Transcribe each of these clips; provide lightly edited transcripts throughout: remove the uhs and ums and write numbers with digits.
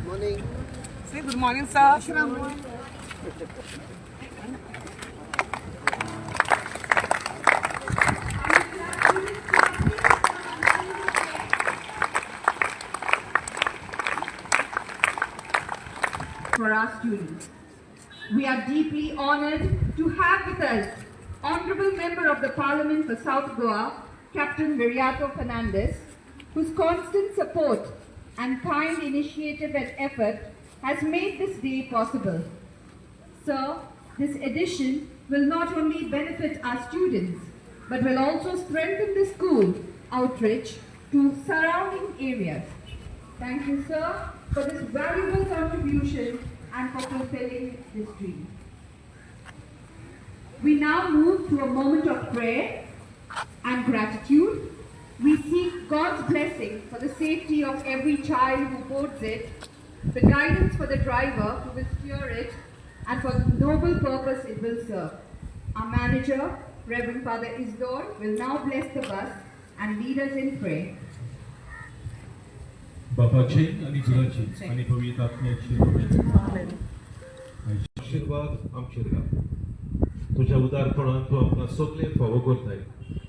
Morning. Say good morning, sir. For our students. We are deeply honored to have with us Honorable Member of the Parliament for South Goa, Captain Viriato Fernandez, whose constant support and kind initiative and effort has made this day possible. Sir, this edition will not only benefit our students, but will also strengthen the school outreach to surrounding areas. Thank you, sir, for this valuable contribution and for fulfilling this dream. We now move to a moment of prayer and gratitude. We seek God's blessing for the safety of every child who boards it, the guidance for the driver who will steer it, and for the noble purpose it will serve. Our manager, Reverend Father Isidore, will now bless the bus and lead us in prayer. बापाचे आणि गुराचे आणि पवित्र आत्म्याचे आशीर्वाद आमचेर घाल तुझ्या उदारपणान तूं आमकां सगळे फावो करताय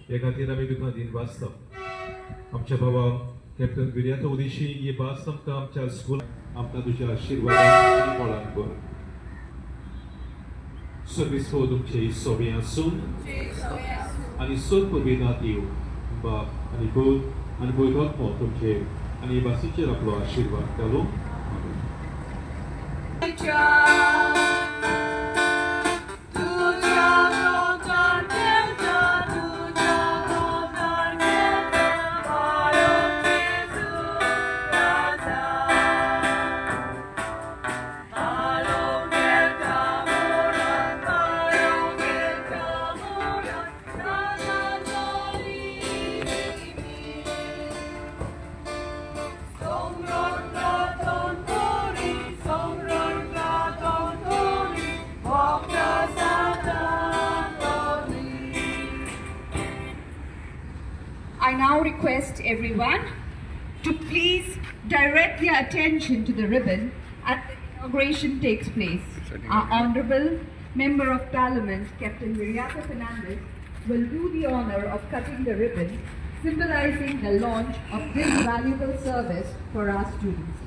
हे खातीर आमी तुका दिनवासता आमच्या बाबा कॅप्टन विर्यातो उदिशी ही भास आमकां आमच्या स्कूल आमकां तुज्या आशिर्वादान आनी मोळान कर सर्विसफो तुमचे सोबे आसून आनी सोद पवित्रात येव बाप आनी भूत आनी पवित्रात्मो तुमचे आणि बासीचेर आपलो आशीर्वाद घालूं I now request everyone to please direct their attention to the ribbon as the inauguration takes place. Our Honorable Member of Parliament, Captain Viriato Fernandez, will do the honor of cutting the ribbon, symbolizing the launch of this valuable service for our students.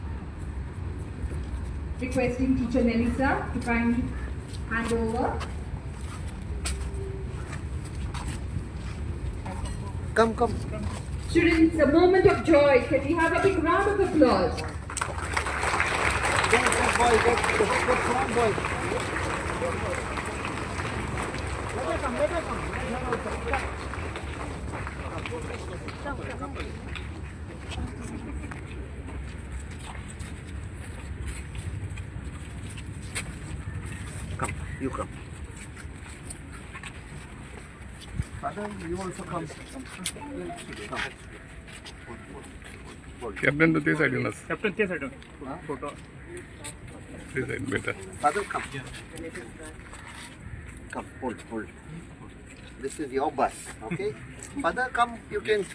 Requesting Teacher Melissa to kindly hand over. Come. Students, a moment of joy. Can we have a big round of applause? Good boy, good boy. Let her come. You come. Father, you also come. Captain, this side, Jonas. Captain, this side. Photo. This side, better. Father, come. Come, hold. This is your bus, okay? Father, come, you can.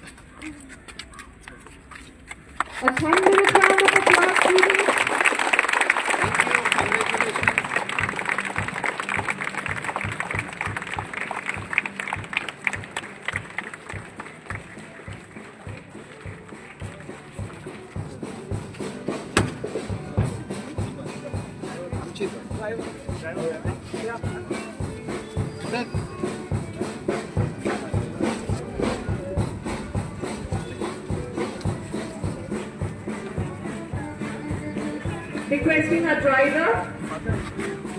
A thunderous round of applause, students. Thank you, congratulations. Requesting our driver,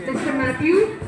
Mr. Matthew.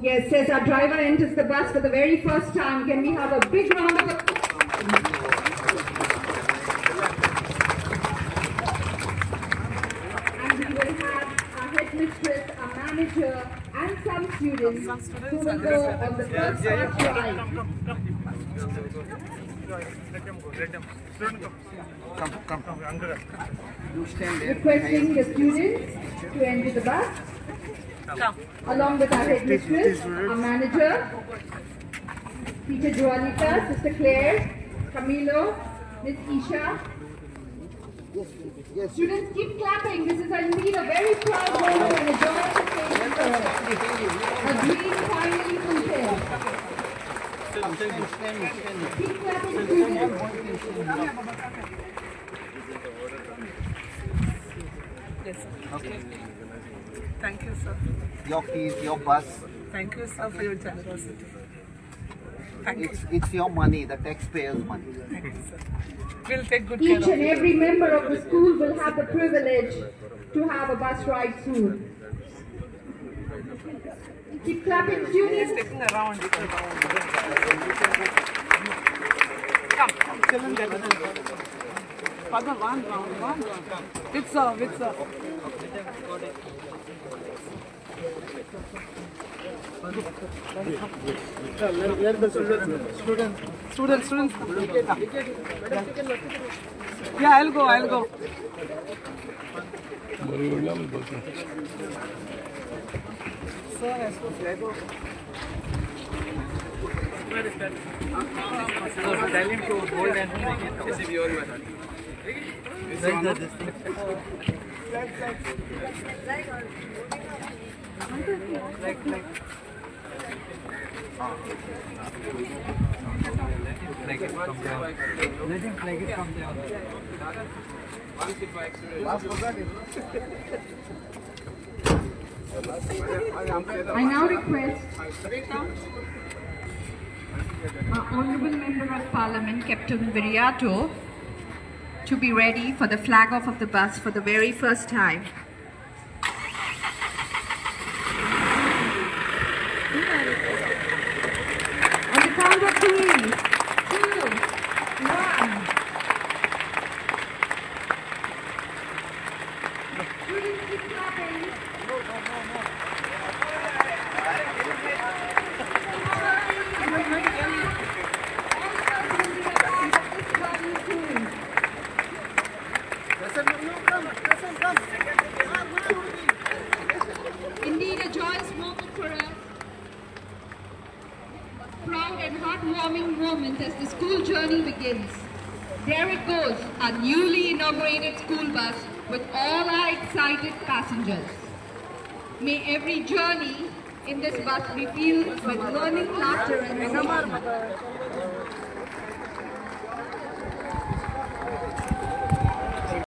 Yes, as our driver enters the bus for the very first time, can we have a big round of applause? And we will have our headmistress, our manager, and some students who will go on the first bus ride. Requesting the students to enter the bus, along with our headmistress, our manager, Teacher Juanita, Sister Claire, Camilo, Miss Isha. Students, keep clapping. This is indeed a very proud moment and a joyous occasion for us. A dream finally fulfilled. Keep clapping, students. Yes, sir. Okay. Thank you, sir. Your keys, your bus. Thank you, sir, for your generosity. Thank you. It's your money, the taxpayers' money. Thank you, sir. We'll take good care Each of and you. every member of the school will have the privilege to have a bus ride soon. Keep clapping, He's students. taking around. Come. Father, one round. With sir. Students. Yeah, I'll go. Sir, I go. Tell him to hold and receive your one. Like it come down. Let him like it come down. I now request our Honourable Member of Parliament, Captain Viriato, to be ready for the flag off of the bus for the very first time. On the count of 3, 2, 1. Students, keep clapping. Indeed, a joyous moment for us. Proud and heartwarming moment as the school journey begins. There it goes, our newly inaugurated school bus with all our excited passengers. May every journey in this bus be filled with learning, laughter and safety.